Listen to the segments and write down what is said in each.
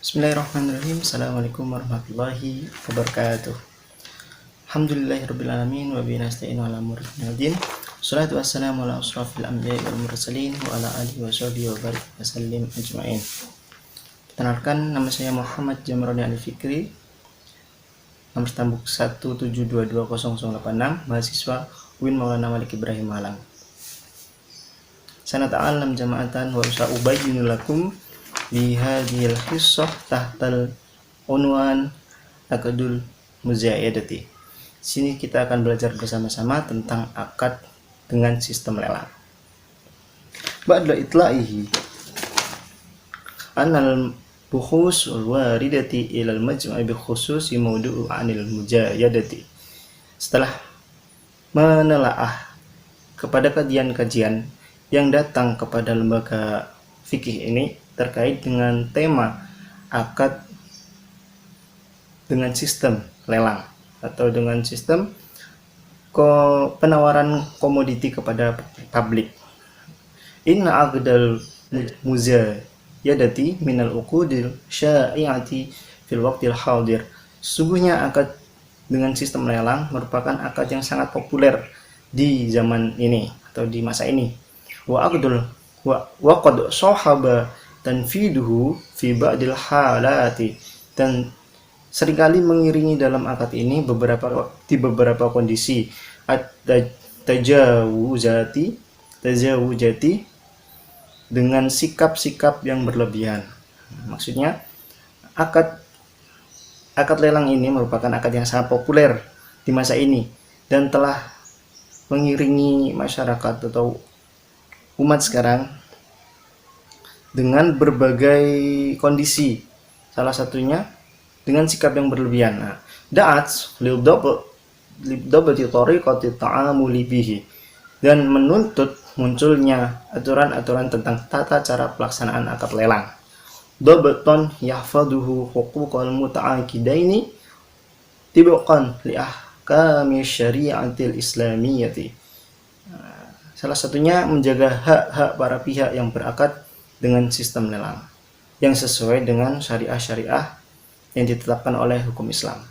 Bismillahirrahmanirrahim. Assalamualaikum warahmatullahi wabarakatuh. Alhamdulillahirrabbilalamin. Wa bihi nasta'inu ala umuri dunya waddin. Wassalatu wassalamu ala asrafil anbiya'i wal mursalin wa ala alihi wa sahbihi wa barik wa sallim ajma'in. Perkenalkan, nama saya Muhammad Jamroni Al-Fikri, nomor stambuk 1722086, mahasiswa UIN Maulana Malik Ibrahim Malang. Sanata'allam jama'atan wa usa'ubayyinu lakum bihadhil qissah tahtal unwan akadul muzayadati. Sini kita akan belajar bersama-sama tentang akad dengan sistem lelang. Ba'da itla'ihi anal bukhus wal waridati ilal majma'i bi khususi mawdu'u anil mujayadati. Setelah menelaah kepada kajian-kajian yang datang kepada lembaga fikih ini terkait dengan tema akad dengan sistem lelang atau dengan sistem penawaran komoditi kepada publik. Inna aqdal muzayadati minal uqudil sya'i'ati fil waqtil hadir. Sesungguhnya akad dengan sistem lelang merupakan akad yang sangat populer di zaman ini atau di masa ini. Wa qad sahaba tanfiduhu fi ba'dil halati, dan seringkali mengiringi dalam akad ini di beberapa kondisi tajawuzati dengan sikap-sikap yang berlebihan. Maksudnya akad lelang ini merupakan akad yang sangat populer di masa ini dan telah mengiringi masyarakat atau umat sekarang dengan berbagai kondisi, salah satunya dengan sikap yang berlebihan. Da'at lidabati tariqati ta'amuli bihi, dan menuntut munculnya aturan-aturan tentang tata cara pelaksanaan akad lelang. Dabatan yahfaduhu huquqal muta'aqidaini tibqan li ahkami syari'atil islamiyyati. Salah satunya menjaga hak-hak para pihak yang berakad dengan sistem lelang yang sesuai dengan syariah-syariah yang ditetapkan oleh hukum Islam.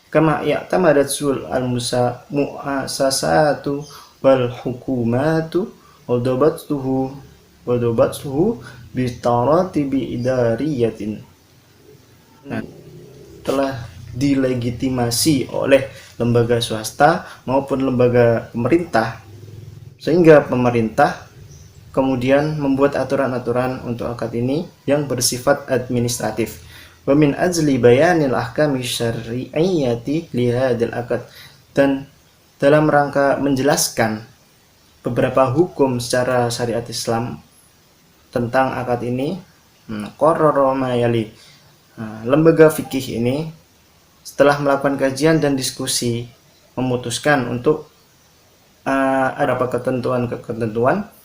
Kama ya'tamadat sul al-mu'asasatu wal hukumatu wa dabatuhu bi taratibi idariyatin. Telah dilegitimasi oleh lembaga swasta maupun lembaga pemerintah, sehingga pemerintah kemudian membuat aturan-aturan untuk akad ini yang bersifat administratif. Wa min ajli bayanil ahkami syar'iyyati li hadzal akad, dan dalam rangka menjelaskan beberapa hukum secara syariat Islam tentang akad ini, qarrara ma yali. Lembaga fikih ini setelah melakukan kajian dan diskusi memutuskan untuk ada ketentuan-ketentuan,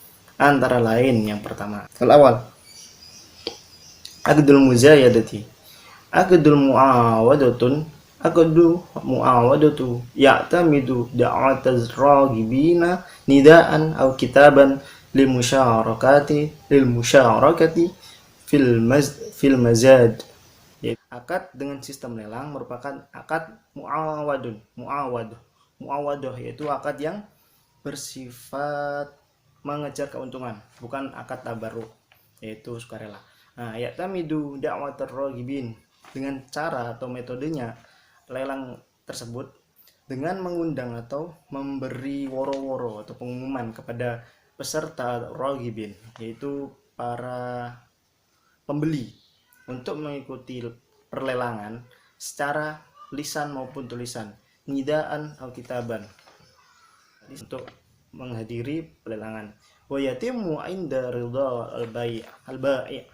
antara lain yang pertama. Al-awal, aqdul muzayadati. Aqdul muawadatu ya'tamidu da'ataz ragibina nidaan aw kitaban lil musyarakati fil mazad. Akad dengan sistem lelang merupakan akad muawadah, yaitu akad yang bersifat mengejar keuntungan, bukan akad tabarruk, yaitu sukarela. Ya'tamidu da'watar ragibin, dengan cara atau metodenya lelang tersebut dengan mengundang atau memberi woro-woro atau pengumuman kepada peserta ragibin, yaitu para pembeli, untuk mengikuti perlelangan secara lisan maupun tulisan, nidaan atau kitaban, untuk menghadiri pelelangan. Wa yatimmu inda ridha al-bai',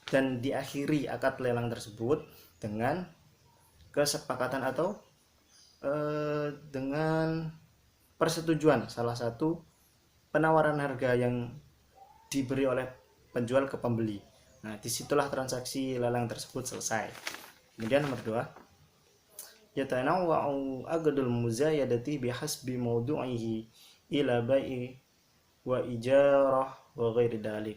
dan diakhiri akad lelang tersebut dengan kesepakatan atau dengan persetujuan salah satu penawaran harga yang diberi oleh penjual ke pembeli. Disitulah transaksi lelang tersebut selesai. Kemudian nomor 2, yatanawwa'u aqdul muzayadati bihasbi mawdu'ihi ila bai'i wa ijarah wa ghairi dalik.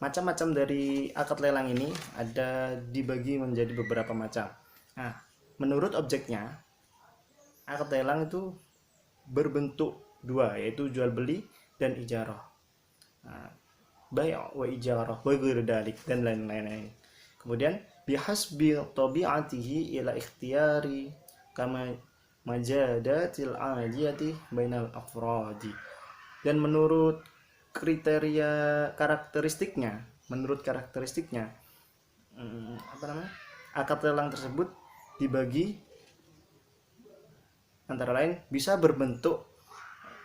macam-macam dari akad lelang ini ada dibagi menjadi beberapa macam. Nah, menurut objeknya, akad lelang itu berbentuk dua, yaitu jual beli dan ijarah. Nah, bai' wa ijarah wa ghairu dalik dan lain-lain. Kemudian bihasbi tabi'atihi ila ikhtiyari kama majadatil aliyati bainal afradi. Dan menurut karakteristiknya, akad lelang tersebut dibagi antara lain bisa berbentuk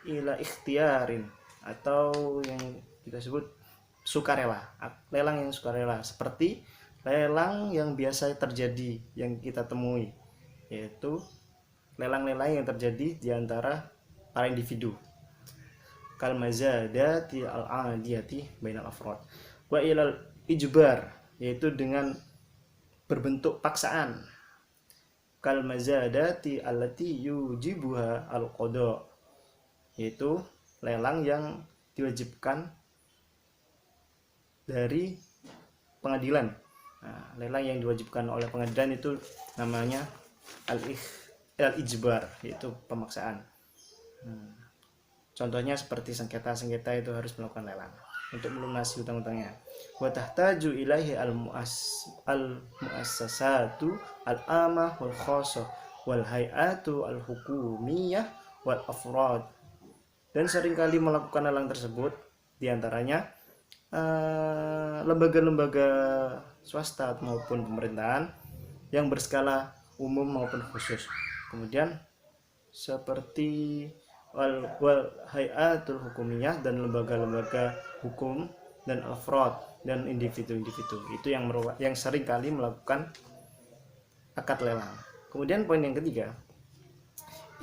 ila ikhtiarin atau yang kita sebut sukarela, lelang yang sukarela, seperti lelang yang biasa terjadi yang kita temui, yaitu lelang-lelang yang terjadi di antara para individu, kal mazadati al-adiyati bainal afrad, wa ilal ijbar, yaitu dengan berbentuk paksaan, kal mazadati allati yujibuha al-qada, yaitu lelang yang diwajibkan dari pengadilan. Nah, lelang yang diwajibkan oleh pengadilan itu namanya al-ijbar, yaitu pemaksaan. Contohnya seperti sengketa itu harus melakukan lelang untuk melunasi hutang-hutangnya. Wa tahtaju ilaihi al-muassasatu al-amah wal khassah wal hay'atu al-hukumiyah wal afrad. Dan seringkali melakukan lelang tersebut diantaranya lembaga-lembaga swasta maupun pemerintahan yang berskala umum maupun khusus. Kemudian seperti wal hayatul hukumiyah dan lembaga-lembaga hukum dan afrod dan individu-individu, itu yang sering kali melakukan akad lelang. Kemudian poin yang ketiga,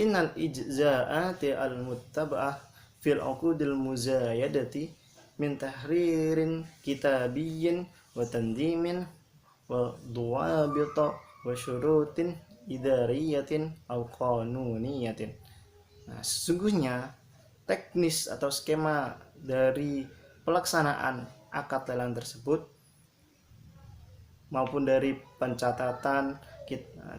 innal ijza'ati al-muttaba'ah fil uqudil muzayadati min tahririn kitabiyyin wa tandimin wa duwabita wa syurutin idariyatin aw qanuniyatin. Nah, sesungguhnya teknis atau skema dari pelaksanaan akad lelang tersebut maupun dari pencatatan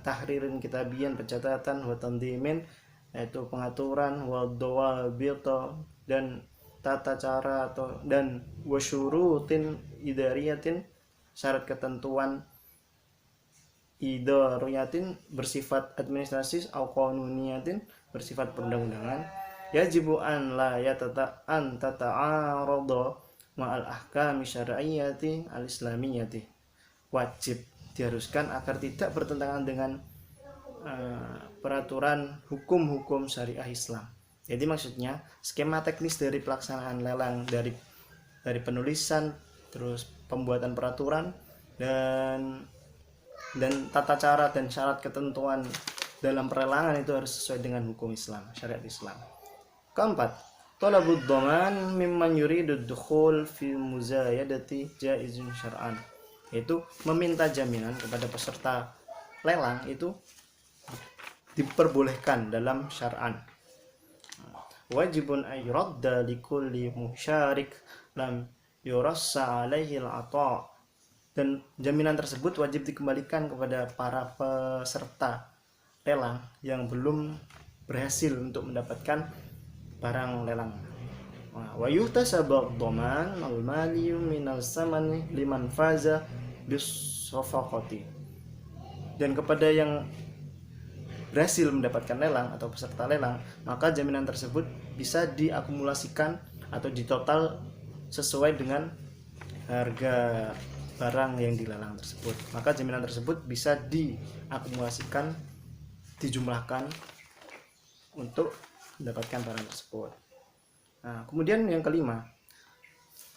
tahririn kitabian, pencatatan, wa tandimin, yaitu pengaturan, wa dawabita, dan tata cara atau dan wasyurutin idariyatin, syarat ketentuan idariyatin bersifat administratif, au qanuniyatin bersifat perundang-undangan, yajibu an la tata'arada ma'al ahkami syar'iyyati al-islamiyyati, wajib diharuskan agar tidak bertentangan dengan peraturan hukum-hukum syariah Islam. Jadi maksudnya skema teknis dari pelaksanaan lelang, dari penulisan, terus pembuatan peraturan, dan tata cara dan syarat ketentuan dalam perlelangan itu harus sesuai dengan hukum Islam, syariat Islam. Keempat, talabud dhaman mimman yuridu dukhul fi muzayadati jaizun syar'an, yaitu meminta jaminan kepada peserta lelang itu diperbolehkan dalam syar'an. Wajibun ayradda likulli musyarik lam yurassa alaihi al-ata', dan jaminan tersebut wajib dikembalikan kepada para peserta lelang yang belum berhasil untuk mendapatkan barang lelang. Wa yuhtasabad dhaman al-mali min al-samani liman faza bis-shafaqati, dan kepada yang berhasil mendapatkan lelang atau peserta lelang, maka jaminan tersebut bisa diakumulasikan atau ditotal sesuai dengan harga barang yang dilelang tersebut. Maka jaminan tersebut bisa diakumulasikan, dijumlahkan untuk mendapatkan barang tersebut. Nah, kemudian yang kelima,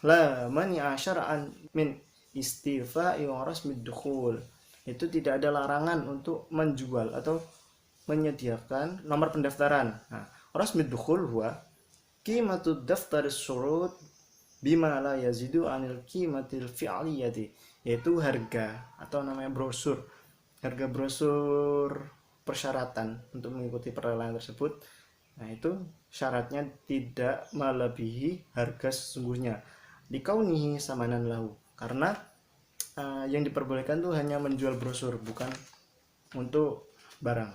la mani'a syar'an min istifa'i wa rasmid dukhul, itu tidak ada larangan untuk menjual atau menyediakan nomor pendaftaran. Nah, rasmid dukhul huwa qimatud daftaris syurut bima la yazidu anil qimatil fi'liyati, yaitu harga atau namanya brosur, harga brosur persyaratan untuk mengikuti perlelangan tersebut. Nah, itu syaratnya tidak melebihi harga sesungguhnya likaunihi samanan lahu, karena yang diperbolehkan tuh hanya menjual brosur, bukan untuk barang.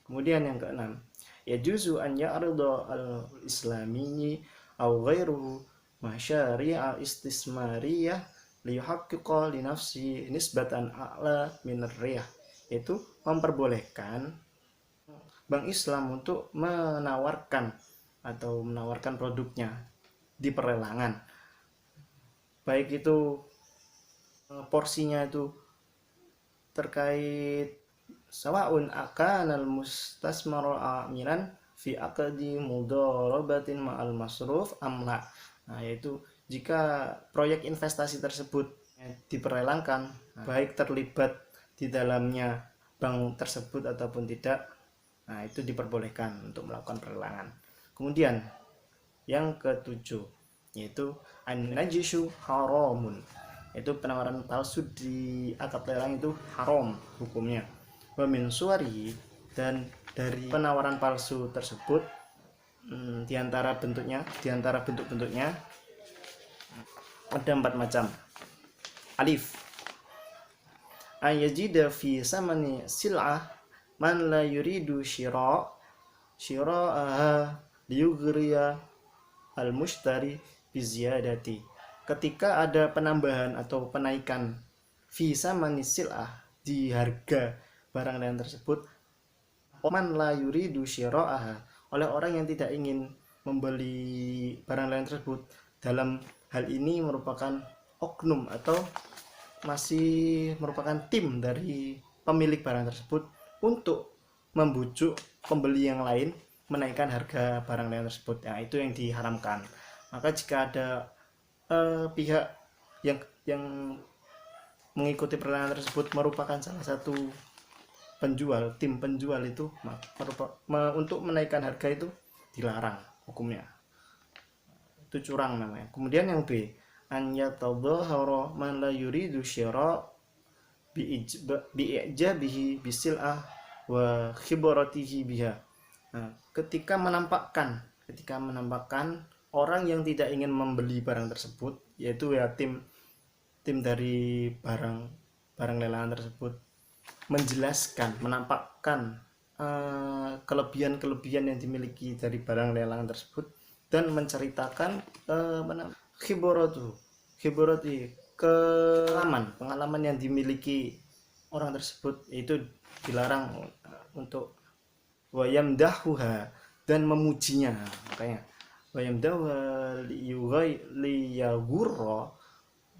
Kemudian yang keenam, yajuzu an ya'rida al-islamiyyi aw ghairuhu masyari'a istismariyah liyuhaqqiqa li nafsi nisbatan a'la min ar-riyah, yaitu memperbolehkan bank Islam untuk menawarkan produknya di perlelangan, baik itu porsinya itu terkait sawaun akanal mustasmaru amilan fi aqdi mudarabatin ma'al masruf amla. Nah, yaitu jika proyek investasi tersebut diperlelangkan, baik terlibat di dalamnya bank tersebut ataupun tidak, nah itu diperbolehkan untuk melakukan perlelangan. Kemudian yang ketujuh, yaitu an-najishu haramun, itu penawaran palsu di akad lelang itu haram hukumnya. Wa min suwari, dan dari penawaran palsu tersebut diantara bentuk-bentuknya ada 4 macam. Alif, ayajida fi samani sil'ah man la yuridu syira'aha liyughriya al-mushtari biziyadati. Ketika ada penambahan atau penaikan fi samani sil'ah, di harga barang lain tersebut, man la yuridu syira'aha, oleh orang yang tidak ingin membeli barang lain tersebut. Dalam hal ini merupakan oknum atau masih merupakan tim dari pemilik barang tersebut untuk membujuk pembeli yang lain menaikkan harga barang lain tersebut. Nah, itu yang diharamkan. Maka jika ada pihak yang mengikuti perlawanan tersebut merupakan salah satu penjual, tim penjual itu untuk menaikkan harga itu dilarang hukumnya. Itu curang namanya. Kemudian yang B, an yatadhahara man la yuridu syira bi'ijabihi bisil'ah wa khibaratihi biha. Nah, ketika menampakkan orang yang tidak ingin membeli barang tersebut, yaitu ya tim dari barang lelangan tersebut, menjelaskan, menampakkan kelebihan yang dimiliki dari barang lelangan tersebut, dan menceritakan khibarati pengalaman yang dimiliki orang tersebut, itu dilarang untuk wayamdahuha, dan memujinya. Makanya wayamdahuha liyagurra,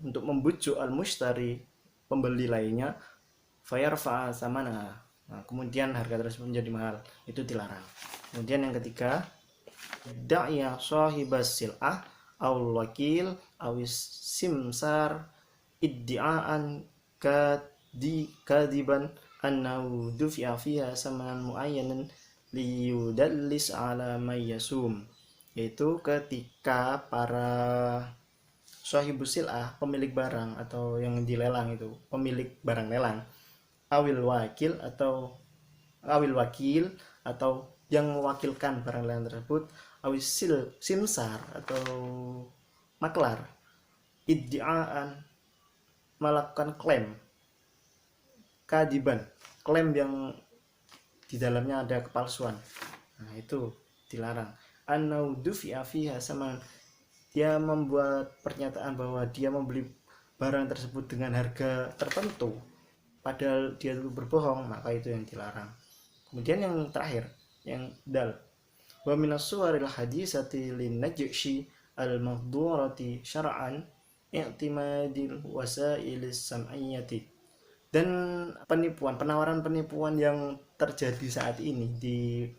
untuk membujuk al-mushtari, pembeli lainnya, fayarfa'a samana, nah, kemudian harga tersebut menjadi mahal, itu dilarang. Kemudian yang ketiga, da'ya sahibas sil'ah aul wakil awis simsar iddi'aan kadiban annahu dufi'a fiha samanan muayyanan liyudallis ala mayyasum, yaitu ketika para sahibus sil'ah, pemilik barang atau yang dilelang itu, pemilik barang lelang, awil wakil atau yang mewakilkan barang lelang tersebut, awis simsar atau maklar, iddi'aan, melakukan klaim, kadiban, klaim yang di dalamnya ada kepalsuan, nah itu dilarang. Annau dufi'a fiha sama, dia membuat pernyataan bahwa dia membeli barang tersebut dengan harga tertentu padahal dia itu berbohong, maka itu yang dilarang. Kemudian yang terakhir, yang dal, wa minas suwaril hadisati lin najshi al mahdhurati syar'an i'timadil wasailis sam'iyyati, dan penawaran penipuan yang terjadi saat ini di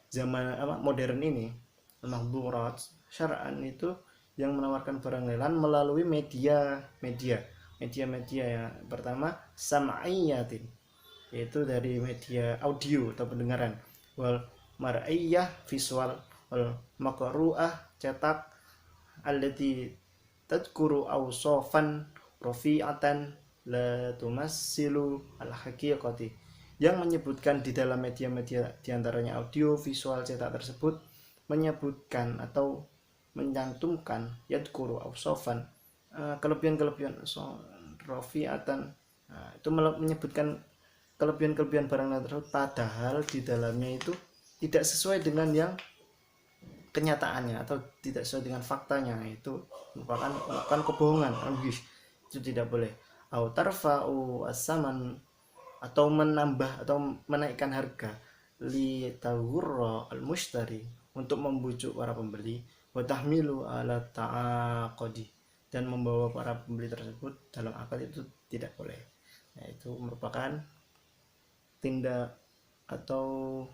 zaman modern ini, al mahdhurat syar'an itu yang menawarkan barang lelang melalui media ya. Pertama, sam'iyatin, yaitu dari media audio atau pendengaran, wal mar'iyah visual, wal maqru'ah cetak, allati tadkuru awsofan rafi'atan la tumassilu al haqiqati, yang menyebutkan di dalam media-media diantaranya audio visual cetak tersebut menyebutkan atau menyantumkan yadkuru awsofan kelebihan-kelebihan rofiatan. Nah, itu menyebutkan kelebihan-kelebihan barang tersebut padahal di dalamnya itu tidak sesuai dengan yang kenyataannya atau tidak sesuai dengan faktanya, itu merupakan kebohongan. Itu tidak boleh. Au tarfa'u as-saman, atau menambah atau menaikkan harga, li tawurra al mushtari, untuk membujuk para pembeli, wa tahmilu ala ta'aqudi, dan membawa para pembeli tersebut dalam akad, itu tidak boleh. Nah, itu merupakan tindak atau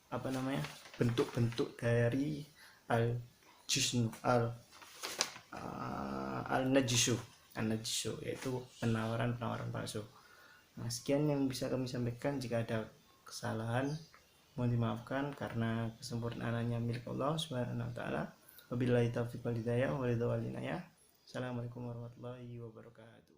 apa namanya, bentuk-bentuk dari al jisnu al najishu, yaitu penawaran palsu. Nah, sekian yang bisa kami sampaikan. Jika ada kesalahan mohon dimaafkan, karena kesempurnaannya milik Allah Subhanahu wa taala. Wabillahi taufiq wal hidayah. Assalamualaikum warahmatullahi wabarakatuh.